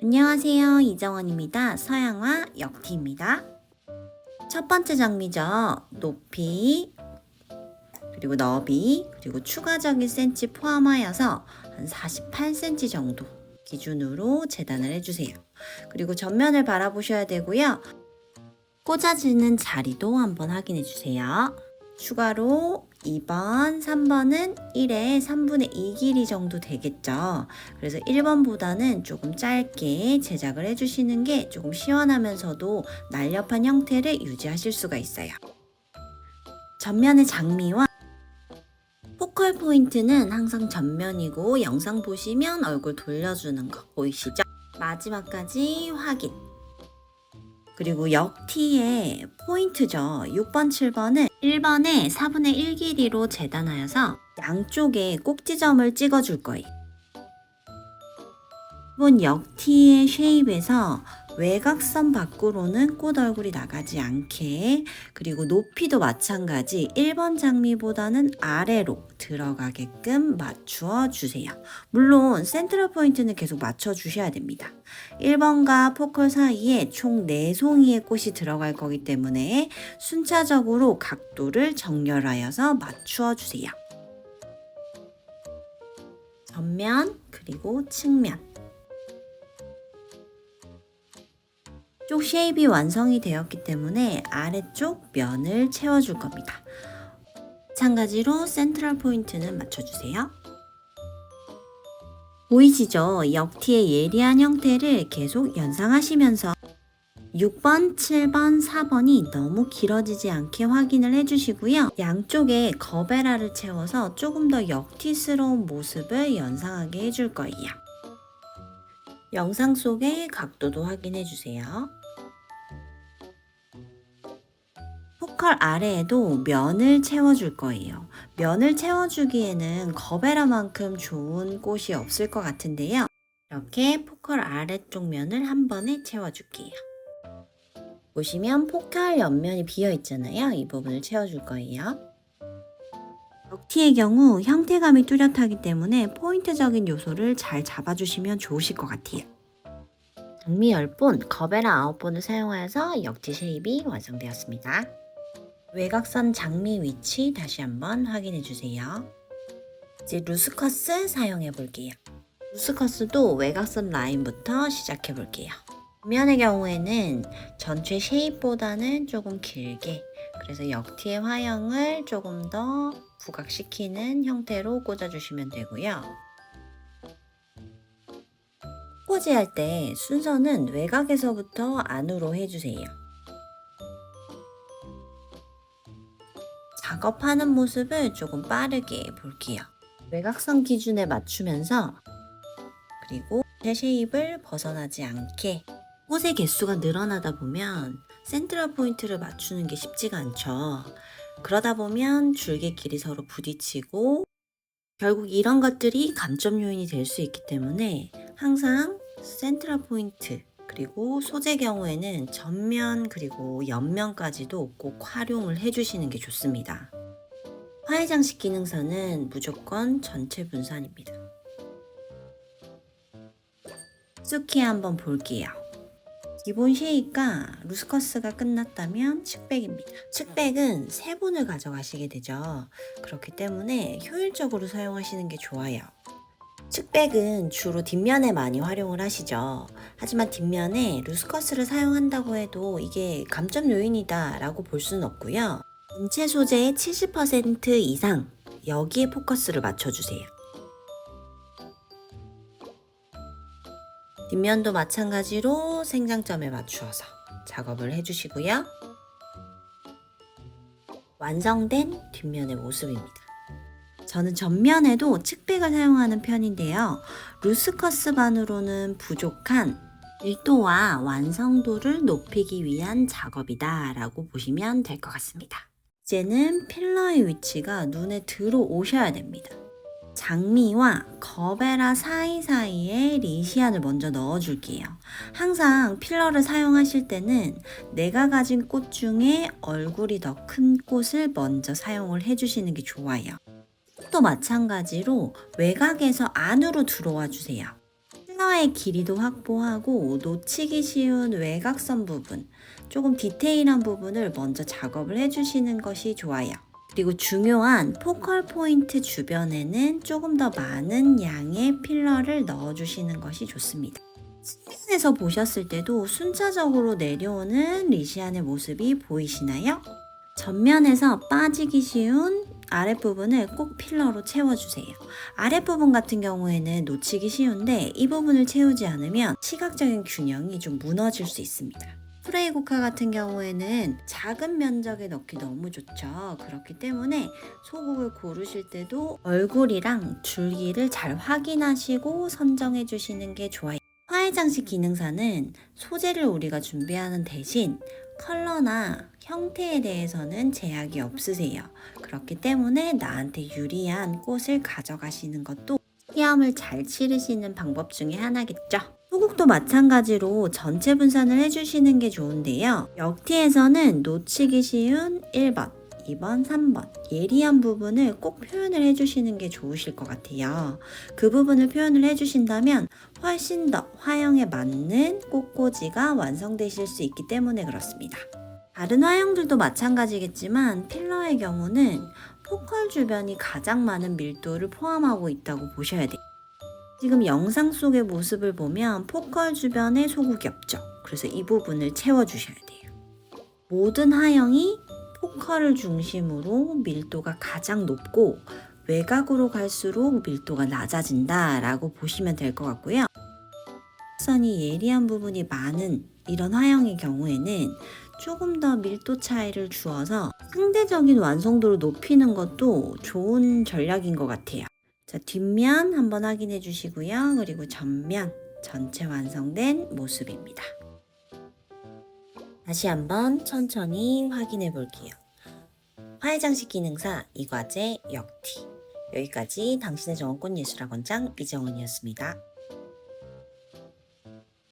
안녕하세요. 이정원입니다. 서양화 역티입니다. 첫 번째 장미죠. 높이, 그리고 너비, 그리고 추가적인 센치 포함하여서 한 48cm 정도 기준으로 재단을 해주세요. 그리고 전면을 바라보셔야 되고요. 꽂아지는 자리도 한번 확인해 주세요. 추가로 2번, 3번은 1의 3분의 2 길이 정도 되겠죠. 그래서 1번보다는 조금 짧게 제작을 해주시는 게 조금 시원하면서도 날렵한 형태를 유지하실 수가 있어요. 전면의 장미와 포컬 포인트는 항상 전면이고 영상 보시면 얼굴 돌려주는 거 보이시죠? 마지막까지 확인. 그리고 역티의 포인트죠. 6번, 7번은 1번에 4분의 1 길이로 재단하여서 양쪽에 꼭지점을 찍어줄 거예요. 이번 역티의 쉐입에서 외곽선 밖으로는 꽃 얼굴이 나가지 않게, 그리고 높이도 마찬가지 1번 장미보다는 아래로 들어가게끔 맞추어 주세요. 물론 센트럴 포인트는 계속 맞춰 주셔야 됩니다. 1번과 포컬 사이에 총 4송이의 꽃이 들어갈 거기 때문에 순차적으로 각도를 정렬하여서 맞추어 주세요. 전면 그리고 측면 쪽 쉐입이 완성이 되었기 때문에 아래쪽 면을 채워줄 겁니다. 마찬가지로 센트럴 포인트는 맞춰주세요. 보이시죠? 역티의 예리한 형태를 계속 연상하시면서 6번, 7번, 4번이 너무 길어지지 않게 확인을 해주시고요. 양쪽에 거베라를 채워서 조금 더 역티스러운 모습을 연상하게 해줄 거예요. 영상 속의 각도도 확인해주세요. 포컬 아래에도 면을 채워줄 거예요. 면을 채워주기에는 거베라만큼 좋은 꽃이 없을 것 같은데요. 이렇게 포컬 아래쪽 면을 한 번에 채워줄게요. 보시면 포컬 옆면이 비어 있잖아요. 이 부분을 채워줄 거예요. 역티의 경우 형태감이 뚜렷하기 때문에 포인트적인 요소를 잘 잡아주시면 좋으실 것 같아요. 장미 10본, 거베라 9본을 사용하여서 역티 쉐입이 완성되었습니다. 외곽선 장미 위치 다시 한번 확인해 주세요. 이제 루스커스 사용해 볼게요. 루스커스도 외곽선 라인부터 시작해 볼게요. 뒷면의 경우에는 전체 쉐입보다는 조금 길게, 그래서 역티의 화형을 조금 더 부각시키는 형태로 꽂아주시면 되고요. 꽂이할 때 순서는 외곽에서부터 안으로 해주세요. 작업하는 모습을 조금 빠르게 볼게요. 외곽선 기준에 맞추면서, 그리고 제 쉐입을 벗어나지 않게. 꽃의 개수가 늘어나다 보면 센트럴 포인트를 맞추는 게 쉽지가 않죠. 그러다 보면 줄기끼리 서로 부딪히고 결국 이런 것들이 감점 요인이 될 수 있기 때문에 항상 센트럴 포인트, 그리고 소재 경우에는 전면 그리고 옆면까지도 꼭 활용을 해주시는 게 좋습니다. 화해장식 기능사는 무조건 전체 분산입니다. 쑥히 한번 볼게요. 기본 쉐입과 루스커스가 끝났다면 측백입니다. 측백은 3분을 가져가시게 되죠. 그렇기 때문에 효율적으로 사용하시는 게 좋아요. 측백은 주로 뒷면에 많이 활용을 하시죠. 하지만 뒷면에 루스커스를 사용한다고 해도 이게 감점 요인이다 라고 볼 수는 없고요. 전체 소재의 70% 이상 여기에 포커스를 맞춰주세요. 뒷면도 마찬가지로 생장점에 맞추어서 작업을 해주시고요. 완성된 뒷면의 모습입니다. 저는 전면에도 측백을 사용하는 편인데요. 루스커스 반으로는 부족한 밀도와 완성도를 높이기 위한 작업이다 라고 보시면 될 것 같습니다. 이제는 필러의 위치가 눈에 들어오셔야 됩니다. 장미와 거베라 사이사이에 리시안을 먼저 넣어줄게요. 항상 필러를 사용하실 때는 내가 가진 꽃 중에 얼굴이 더 큰 꽃을 먼저 사용을 해주시는 게 좋아요. 또 마찬가지로 외곽에서 안으로 들어와 주세요. 필러의 길이도 확보하고 놓치기 쉬운 외곽선 부분, 조금 디테일한 부분을 먼저 작업을 해주시는 것이 좋아요. 그리고 중요한 포컬 포인트 주변에는 조금 더 많은 양의 필러를 넣어주시는 것이 좋습니다. 측면에서 보셨을 때도 순차적으로 내려오는 리시안의 모습이 보이시나요? 전면에서 빠지기 쉬운 아랫부분을 꼭 필러로 채워주세요. 아랫부분 같은 경우에는 놓치기 쉬운데 이 부분을 채우지 않으면 시각적인 균형이 좀 무너질 수 있습니다. 프레이고카 같은 경우에는 작은 면적에 넣기 너무 좋죠. 그렇기 때문에 소국을 고르실 때도 얼굴이랑 줄기를 잘 확인하시고 선정해 주시는 게 좋아요. 화해장식 기능사는 소재를 우리가 준비하는 대신 컬러나 형태에 대해서는 제약이 없으세요. 그렇기 때문에 나한테 유리한 꽃을 가져가시는 것도 시험을 잘 치르시는 방법 중에 하나겠죠. 소국도 마찬가지로 전체 분산을 해주시는 게 좋은데요. 역티에서는 놓치기 쉬운 1번, 2번, 3번 예리한 부분을 꼭 표현을 해주시는 게 좋으실 것 같아요. 그 부분을 표현을 해주신다면 훨씬 더 화형에 맞는 꽃꽂이가 완성되실 수 있기 때문에 그렇습니다. 다른 화형들도 마찬가지겠지만 필러의 경우는 포컬 주변이 가장 많은 밀도를 포함하고 있다고 보셔야 돼요. 지금 영상 속의 모습을 보면 포컬 주변에 소국이 없죠. 그래서 이 부분을 채워주셔야 돼요. 모든 화형이 포컬을 중심으로 밀도가 가장 높고 외곽으로 갈수록 밀도가 낮아진다 라고 보시면 될 것 같고요. 선이 예리한 부분이 많은 이런 화형의 경우에는 조금 더 밀도 차이를 주어서 상대적인 완성도를 높이는 것도 좋은 전략인 것 같아요. 자, 뒷면 한번 확인해 주시고요. 그리고 전면 전체 완성된 모습입니다. 다시 한번 천천히 확인해 볼게요. 화해장식 기능사 이과제 역티. 여기까지 당신의 정원꽃 예술학원장 이정은이었습니다.